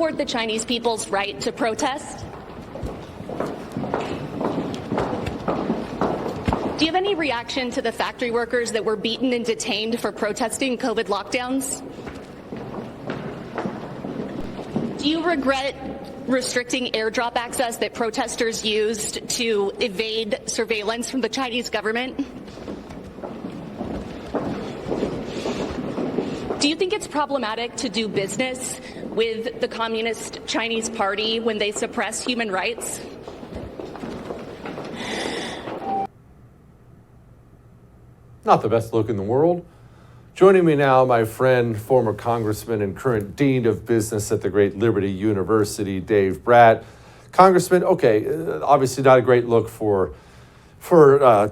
support the Chinese people's right to protest? Do you have any reaction to the factory workers that were beaten and detained for protesting COVID lockdowns? Do you regret restricting airdrop access that protesters used to evade surveillance from the Chinese government? Do you think it's problematic to do business with the Communist Chinese Party when they suppress human rights? Not the best look in the world. Joining me now, my friend, former congressman and current dean of business at the great Liberty University, Dave Bratt. Congressman, okay, obviously not a great look for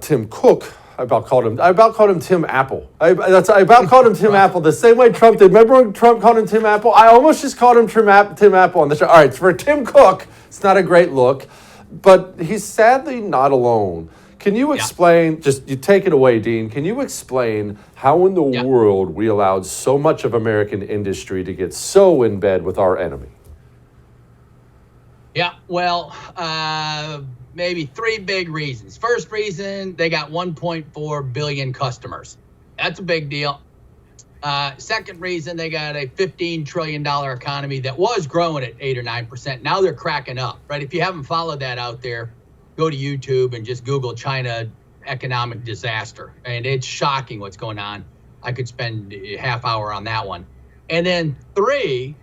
Tim Cook. I about called him Tim Apple. I about called him Tim Apple the same way Trump did. Remember when Trump called him Tim Apple? I almost just called him Tim Apple on the show. All right, for Tim Cook, it's not a great look, but he's sadly not alone. Can you explain, you take it away, Dean, can you explain how in the world we allowed so much of American industry to get so in bed with our enemy? Yeah, well, maybe three big reasons. First reason, they got 1.4 billion customers. That's a big deal. Second reason, they got a $15 trillion economy that was growing at 8 or 9%. Now they're cracking up, right? If you haven't followed that out there, go to YouTube and just Google China economic disaster. And it's shocking what's going on. I could spend a half hour on that one. And then three,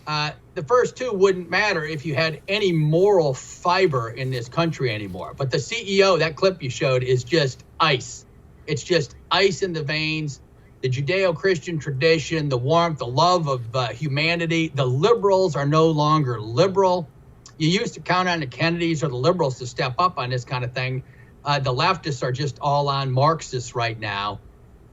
the first two wouldn't matter if you had any moral fiber in this country anymore. But the CEO, that clip you showed, is just ice. It's just ice in the veins. The Judeo-Christian tradition, the warmth, the love of humanity. The liberals are no longer liberal. You used to count on the Kennedys or the liberals to step up on this kind of thing. The leftists are just all on Marxists right now.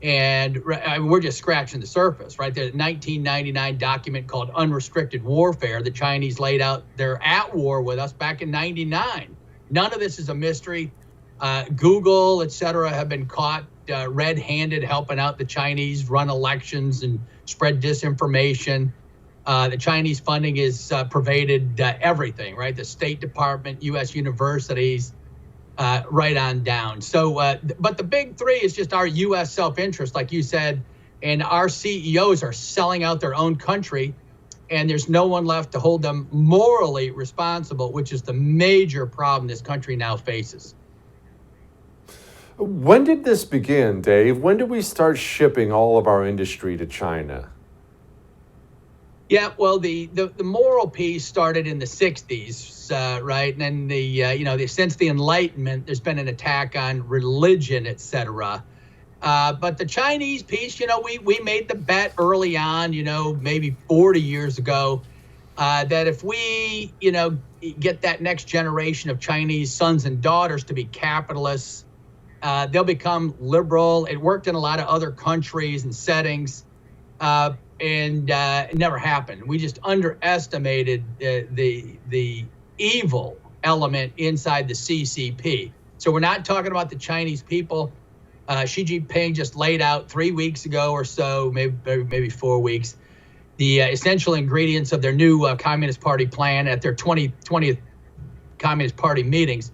And we're just scratching the surface, right? The 1999 document called Unrestricted Warfare, the Chinese laid out they're at war with us back in 99. None of this is a mystery. Google, et cetera, have been caught red-handed helping out the Chinese run elections and spread disinformation. The Chinese funding is pervaded everything, right? The State Department, U.S. universities, right on down. So, but the big three is just our U.S. self-interest, like you said, and our CEOs are selling out their own country, and there's no one left to hold them morally responsible, which is the major problem this country now faces. When did this begin, Dave? When did we start shipping all of our industry to China? Yeah, well, the moral piece started in the 60s, right? And then since the Enlightenment, there's been an attack on religion, et cetera. But the Chinese piece, we made the bet early on, maybe 40 years ago, that if we, get that next generation of Chinese sons and daughters to be capitalists, they'll become liberal. It worked in a lot of other countries and settings. And it never happened. We just underestimated the evil element inside the CCP. So we're not talking about the Chinese people. Xi Jinping just laid out 3 weeks ago or so, maybe 4 weeks, the essential ingredients of their new Communist Party plan at their 20th Communist Party meetings.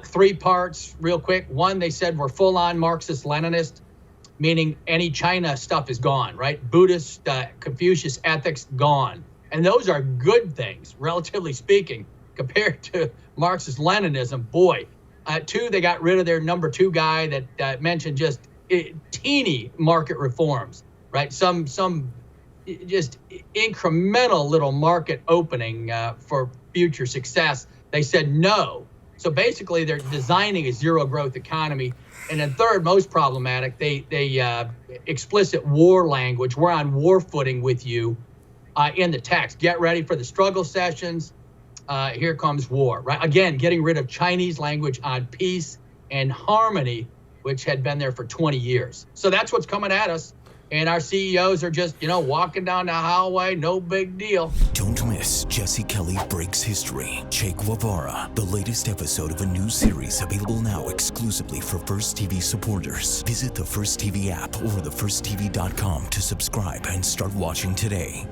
3 parts, real quick. One, they said we're full-on Marxist-Leninist, meaning any China stuff is gone, right? Buddhist, Confucius ethics, gone. And those are good things, relatively speaking, compared to Marxist-Leninism. Boy. 2, they got rid of their number 2 guy that mentioned just teeny market reforms, right? Some just incremental little market opening for future success. They said no. So basically, they're designing a zero-growth economy. And then third, most problematic, they explicit war language. We're on war footing with you in the text. Get ready for the struggle sessions. Here comes war, right? Again, getting rid of Chinese language on peace and harmony, which had been there for 20 years. So that's what's coming at us. And our CEOs are just, walking down the hallway, no big deal. Don't miss Jesse Kelly Breaks History, Che Guevara, the latest episode of a new series available now exclusively for First TV supporters. Visit the First TV app or thefirsttv.com to subscribe and start watching today.